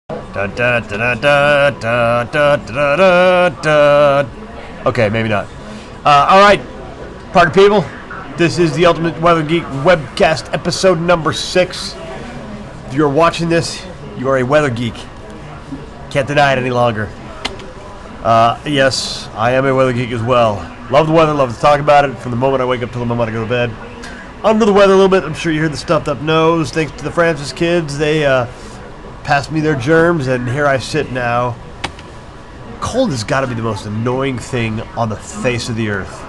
Dun, dun, dun, dun, dun, dun, dun, dun, dun. Okay, maybe not. All right, party people. This is the Ultimate Weather Geek Webcast, episode number 6. If you're watching this, you are a weather geek. Can't deny it any longer. Yes, I am a weather geek as well. Love the weather, love to talk about it from the moment I wake up till the moment I go to bed. Under the weather a little bit. I'm sure you hear the stuffed up nose. Thanks to the Francis kids, they passed me their germs, and here I sit now. Cold has got to be the most annoying thing on the face of the earth.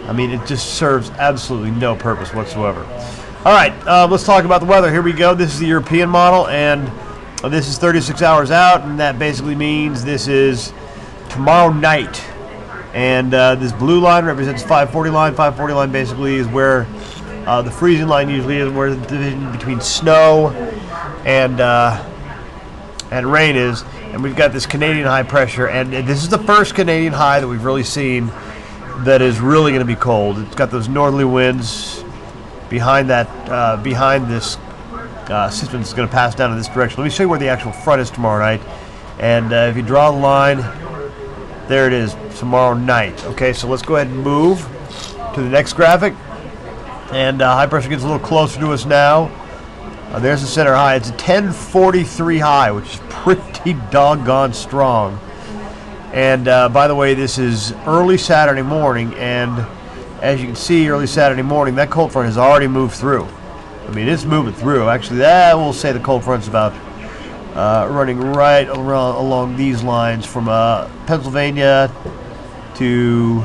I mean, it just serves absolutely no purpose whatsoever. All right, let's talk about the weather. Here we go. This is the European model, and this is 36 hours out, and that basically means this is tomorrow night. And this blue line represents 540 line. 540 line basically is where the freezing line usually is, where the division between snow and rain is. And we've got this Canadian high pressure, and this is the first Canadian high that we've really seen that is really going to be cold. It's got those northerly winds behind that, behind this system that's going to pass down in this direction. Let me show you where the actual front is tomorrow night. And if you draw the line, there it is, tomorrow night. Okay, so let's go ahead and move to the next graphic. And high pressure gets a little closer to us now. There's the center high. It's a 1043 high, which is pretty doggone strong. And by the way, this is early Saturday morning, and as you can see, early Saturday morning, that cold front has already moved through. I mean, it's moving through. Actually, that will say the cold front's about running right around along these lines from Pennsylvania to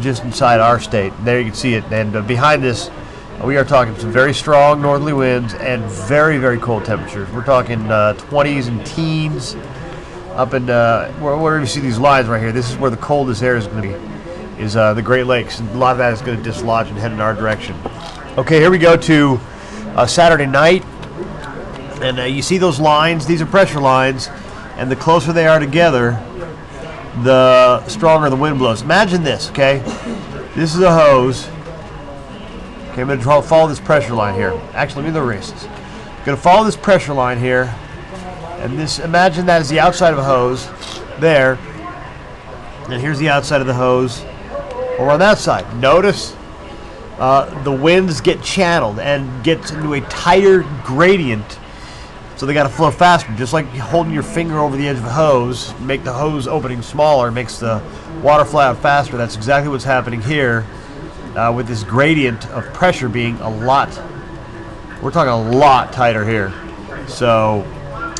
just inside our state. There you can see it. And behind this, we are talking some very strong northerly winds and very, very cold temperatures. We're talking 20s and teens up in wherever you see these lines right here. This is where the coldest air is going to be, is the Great Lakes. And a lot of that is going to dislodge and head in our direction. Okay, here we go to Saturday night. And you see those lines? These are pressure lines. And the closer they are together, the stronger the wind blows. Imagine this, okay? This is a hose. Okay, I'm going to follow this pressure line here. Actually, let me do the races. I'm going to follow this pressure line here. And this, imagine that is the outside of a hose. There. And here's the outside of the hose over on that side. Notice the winds get channeled and get into a tighter gradient. So they got to flow faster. Just like holding your finger over the edge of a hose, make the hose opening smaller, makes the water fly out faster. That's exactly what's happening here. With this gradient of pressure being a lot, we're talking a lot tighter here. So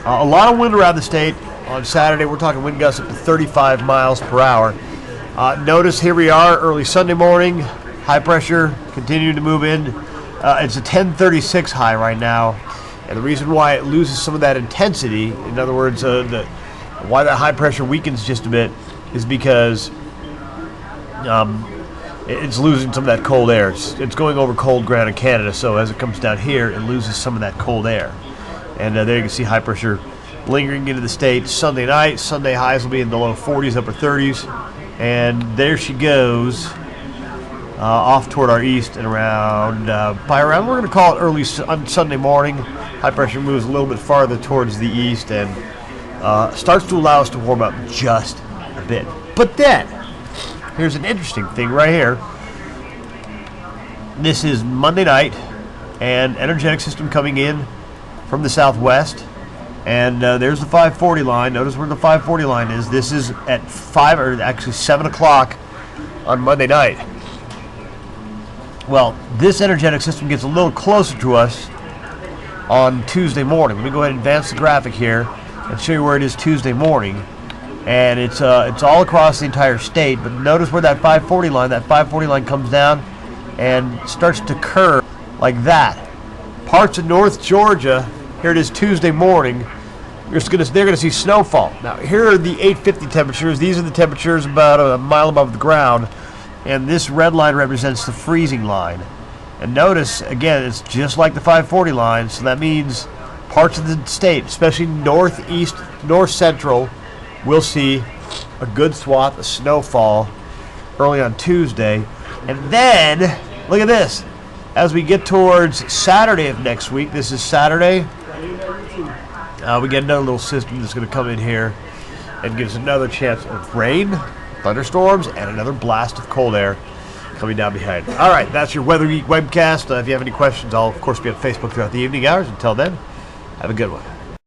a lot of wind around the state on Saturday. We're talking wind gusts up to 35 miles per hour. Notice here we are early Sunday morning, high pressure continuing to move in. It's a 1036 high right now, and the reason why it loses some of that intensity, in other words, why that high pressure weakens just a bit, is because it's losing some of that cold air. It's going over cold ground in Canada, so as it comes down here, it loses some of that cold air. And there you can see high pressure lingering into the state Sunday night. Sunday highs will be in the low 40s, upper 30s. And there she goes off toward our east and around, we're going to call it early on Sunday morning. High pressure moves a little bit farther towards the east and starts to allow us to warm up just a bit. But then, here's an interesting thing right here. This is Monday night, and energetic system coming in from the southwest, and there's the 540 line. Notice where the 540 line is. This is at 7 o'clock on Monday night. Well, this energetic system gets a little closer to us on Tuesday morning. Let me go ahead and advance the graphic here and show you where it is Tuesday morning. And it's all across the entire state, but notice where that 540 line comes down and starts to curve like that. Parts of North Georgia, here it is Tuesday morning, they're going to see snowfall. Now, here are the 850 temperatures. These are the temperatures about a mile above the ground, and this red line represents the freezing line. And notice, again, it's just like the 540 line, so that means parts of the state, especially northeast, north central, we'll see a good swath of snowfall early on Tuesday. And then, look at this. As we get towards Saturday of next week, this is Saturday, We get another little system that's going to come in here and give us another chance of rain, thunderstorms, and another blast of cold air coming down behind. All right, that's your Weather Geek Webcast. If you have any questions, I'll, of course, be on Facebook throughout the evening hours. Until then, have a good one.